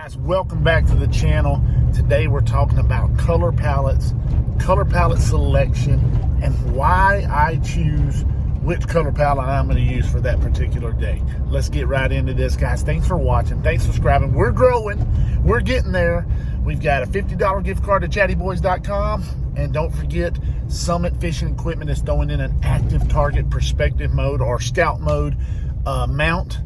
Guys, welcome back to the channel. Today we're talking about color palettes, color palette selection, and why I choose which color palette I'm going to use for that particular day. Let's get right into this, guys. Thanks for watching. Thanks for subscribing. We're growing. We're getting there. We've got a $50 gift card to chattyboys.com. And don't forget, Summit Fishing Equipment is throwing in an active target perspective mode or scout mode mount.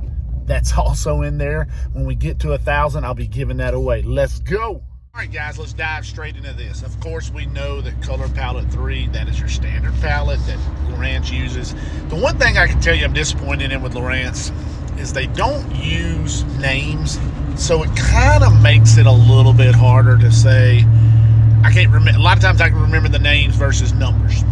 That's also in there. When we get to 1,000, I'll be giving that away. Let's go. All right, guys, let's dive straight into this. Of course, we know that Color Palette 3, that is your standard palette that Lowrance uses. The one thing I can tell you I'm disappointed in with Lowrance is they don't use names, so it kind of makes it a little bit harder to say. I can't remember. A lot of times I can remember the names versus numbers.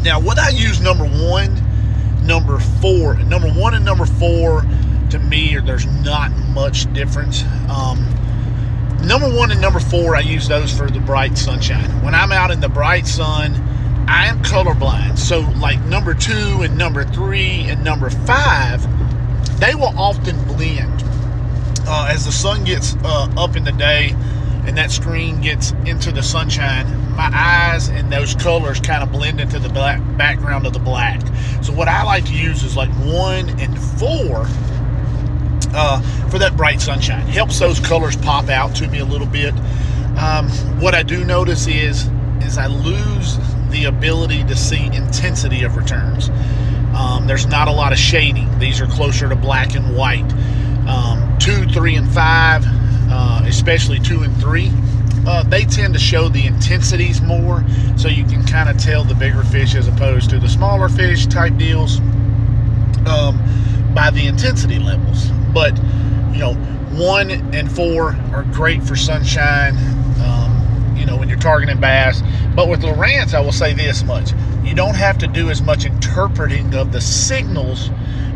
Now, what I use number 1, number 4, number 1 and number 4, to me, there's not much difference. Number 1 and number 4, I use those for the bright sunshine. When I'm out in the bright sun, I am colorblind. So like number 2 and number 3 and number 5, they will often blend. As the sun gets up in the day and that screen gets into the sunshine, my eyes and those colors kind of blend into the black background of the black. So what I like to use is like 1 and 4 for that bright sunshine. Helps those colors pop out to me a little bit. What I do notice is I lose the ability to see intensity of returns. There's not a lot of shading. These are closer to black and white. 2, 3, and 5, especially 2 and 3, they tend to show the intensities more, so you can kind of tell the bigger fish as opposed to the smaller fish type deals by the intensity levels. But you know, 1 and 4 are great for sunshine, you know, when you're targeting bass. But with Lowrance, I will say this much: you don't have to do as much interpreting of the signals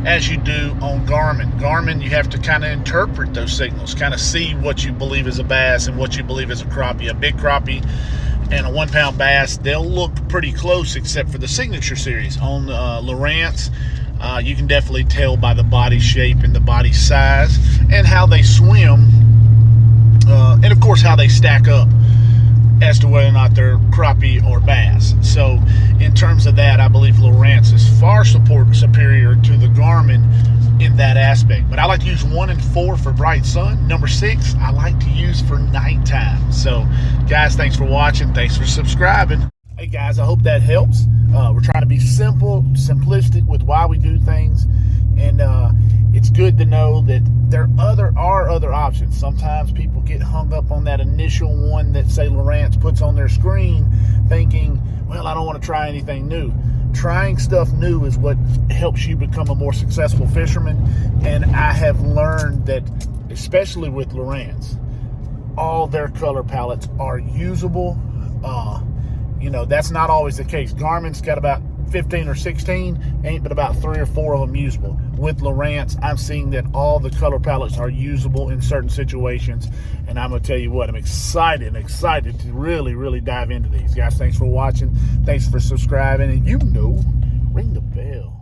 as you do on Garmin. Garmin, you have to kind of interpret those signals, kind of see what you believe is a bass and what you believe is a crappie. A big crappie and a 1 pound bass, they'll look pretty close except for the signature series. On Lowrance, you can definitely tell by the body shape and the body size and how they swim, and of course how they stack up as to whether or not they're crappie or bass. So in terms of that, I believe Lowrance is far superior to the Garmin in that aspect. But I like to use 1 and 4 for bright sun. Number 6, I like to use for nighttime. So guys, thanks for watching. Thanks for subscribing. Hey guys, I hope that helps. We're trying to be simple, simplistic with why we do things. And it's good to know that there are other options. Sometimes people get hung up on that initial one that, say, Lowrance puts on their screen, thinking, well, I don't want to try anything new. Trying stuff new is what helps you become a more successful fisherman. And I have learned that, especially with Lowrance, all their color palettes are usable. You know, that's not always the case. Garmin's got about 15 or 16, ain't but about 3 or 4 of them usable. With Lowrance, I'm seeing that all the color palettes are usable in certain situations, and I'm gonna tell you what, I'm excited to really dive into these. Guys, thanks for watching, thanks for subscribing, and you know, ring the bell.